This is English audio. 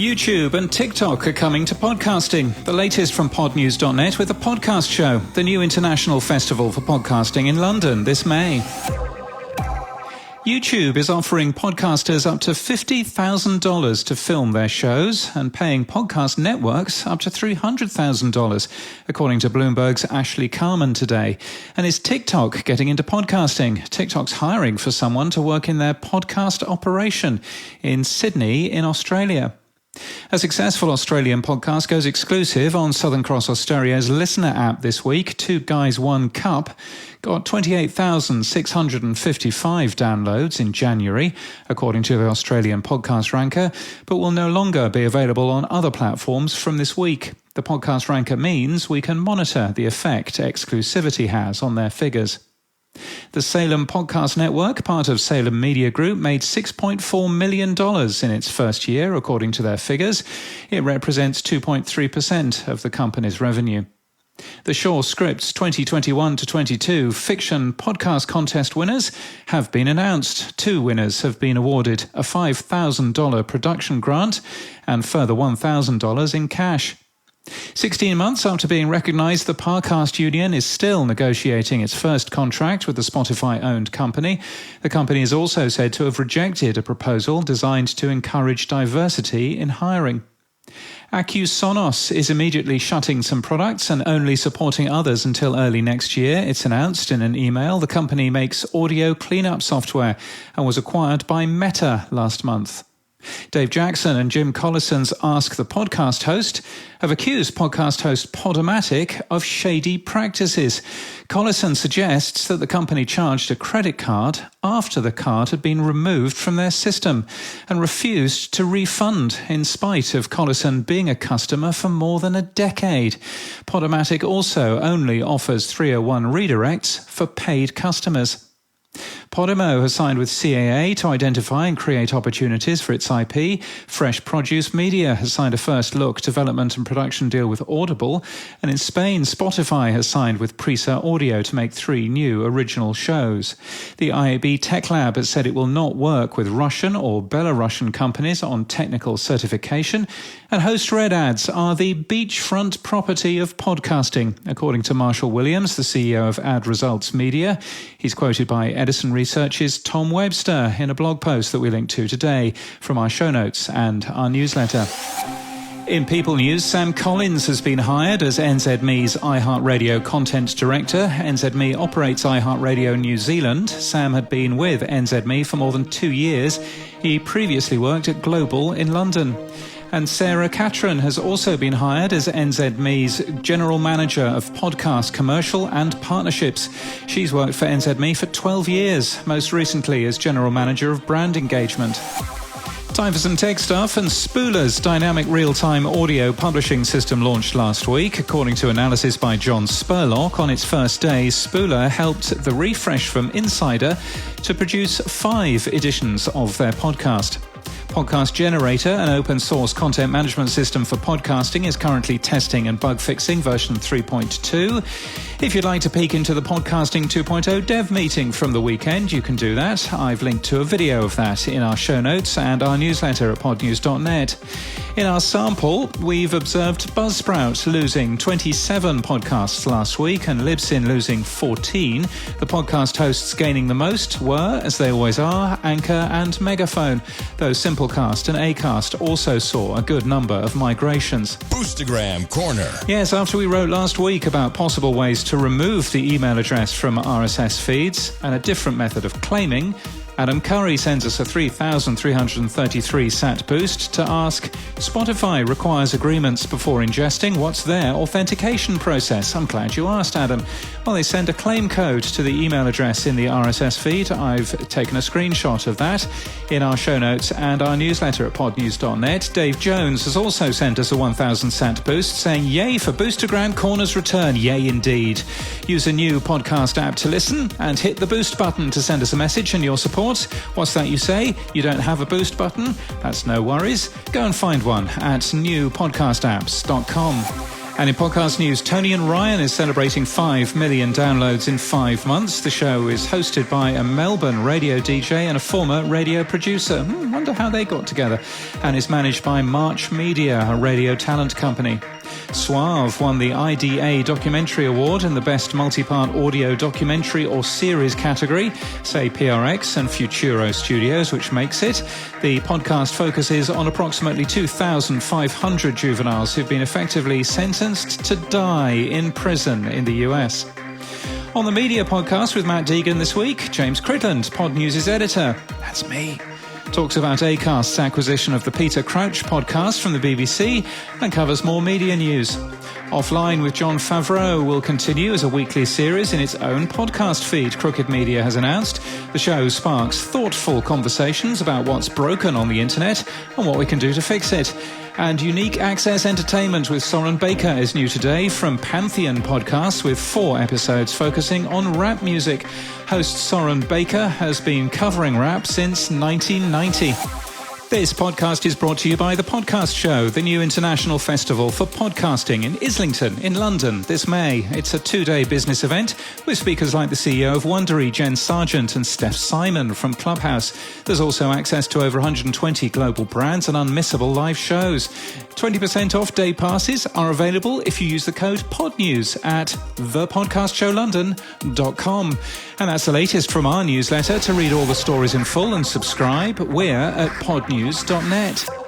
YouTube and TikTok are coming to podcasting. The latest from podnews.net with the Podcast Show, the new international festival for podcasting in London this May. YouTube is offering podcasters up to $50,000 to film their shows and paying podcast networks up to $300,000, according to Bloomberg's Ashley Carman today. And is TikTok getting into podcasting? TikTok's hiring for someone to work in their podcast operation in Sydney in Australia. A successful Australian podcast goes exclusive on Southern Cross Austereo's listener app this week. Two Guys, One Cup got 28,655 downloads in January, according to the Australian podcast ranker, but will no longer be available on other platforms from this week. The podcast ranker means we can monitor the effect exclusivity has on their figures. The Salem Podcast Network, part of Salem Media Group, made $6.4 million in its first year, according to their figures. It represents 2.3% of the company's revenue. The Shaw Scripts 2021-22 fiction podcast contest winners have been announced. Two winners have been awarded a $5,000 production grant and further $1,000 in cash. 16 months after being recognised, the Parcast Union is still negotiating its first contract with the Spotify-owned company. The company is also said to have rejected a proposal designed to encourage diversity in hiring. Sonos is immediately shutting some products and only supporting others until early next year. It's announced in an email. The company makes audio cleanup software and was acquired by Meta last month. Dave Jackson and Jim Collison's Ask the Podcast Host have accused podcast host Podomatic of shady practices. Collison suggests that the company charged a credit card after the card had been removed from their system and refused to refund, in spite of Collison being a customer for more than a decade. Podomatic also only offers 301 redirects for paid customers. Podimo has signed with CAA to identify and create opportunities for its IP. Fresh Produce Media has signed a first look development and production deal with Audible. And in Spain, Spotify has signed with Prisa Audio to make 3 new original shows. The IAB Tech Lab has said it will not work with Russian or Belarusian companies on technical certification. And host-read ads are the beachfront property of podcasting, according to Marshall Williams, the CEO of Ad Results Media. He's quoted by Edison Research's Tom Webster in a blog post that we link to today from our show notes and our newsletter. In People News, Sam Collins has been hired as NZME's iHeartRadio Content Director. NZME operates iHeartRadio New Zealand. Sam had been with NZME for more than 2 years. He previously worked at Global in London. And Sarah Catron has also been hired as NZME's General Manager of Podcast Commercial and Partnerships. She's worked for NZME for 12 years, most recently as General Manager of Brand Engagement. Time for some tech stuff, and Spooler's dynamic real-time audio publishing system launched last week. According to analysis by John Spurlock, on its first day, Spooler helped the Refresh from Insider to produce 5 editions of their podcast. Podcast Generator, an open-source content management system for podcasting, is currently testing and bug-fixing version 3.2. If you'd like to peek into the Podcasting 2.0 dev meeting from the weekend, you can do that. I've linked to a video of that in our show notes and our newsletter at podnews.net. In our sample, we've observed Buzzsprout losing 27 podcasts last week and Libsyn losing 14. The podcast hosts gaining the most were, as they always are, Anchor and Megaphone, though Simplecast and Acast also saw a good number of migrations. Boostagram Corner. Yes, after we wrote last week about possible ways to remove the email address from RSS feeds and a different method of claiming, Adam Curry sends us a 3,333 sat boost to ask, Spotify requires agreements before ingesting. What's their authentication process? I'm glad you asked, Adam. Well, they send a claim code to the email address in the RSS feed. I've taken a screenshot of that in our show notes and our newsletter at podnews.net. Dave Jones has also sent us a 1,000 sat boost saying, yay for Boostagram Corner's return. Yay indeed. Use a new podcast app to listen and hit the boost button to send us a message and your support. What's that you say? You don't have a boost button? That's no worries. Go and find one at newpodcastapps.com. And in podcast news, Tony and Ryan is celebrating 5 million downloads in 5 months. The show is hosted by a Melbourne radio DJ and a former radio producer. Wonder how they got together. And is managed by March Media, a radio talent company. Suave won the IDA Documentary Award in the Best Multi-Part Audio Documentary or Series category, say PRX and Futuro Studios, which makes it. The podcast focuses on approximately 2,500 juveniles who've been effectively sentenced to die in prison in the US. On the Media Podcast with Matt Deegan this week, James Cridland, Pod News' editor. That's me. Talks about Acast's acquisition of the Peter Crouch podcast from the BBC and covers more media news. Offline with John Favreau will continue as a weekly series in its own podcast feed, Crooked Media has announced. The show sparks thoughtful conversations about what's broken on the internet and what we can do to fix it. And Unique Access Entertainment with Soren Baker is new today from Pantheon Podcasts with 4 episodes focusing on rap music. Host Soren Baker has been covering rap since 1990. This podcast is brought to you by The Podcast Show, the new international festival for podcasting in Islington in London this May. It's a 2-day business event with speakers like the CEO of Wondery, Jen Sargent, and Steph Simon from Clubhouse. There's also access to over 120 global brands and unmissable live shows. 20% off day passes are available if you use the code PODNEWS at thepodcastshowlondon.com. And that's the latest from our newsletter. To read all the stories in full and subscribe, we're at podnews.net.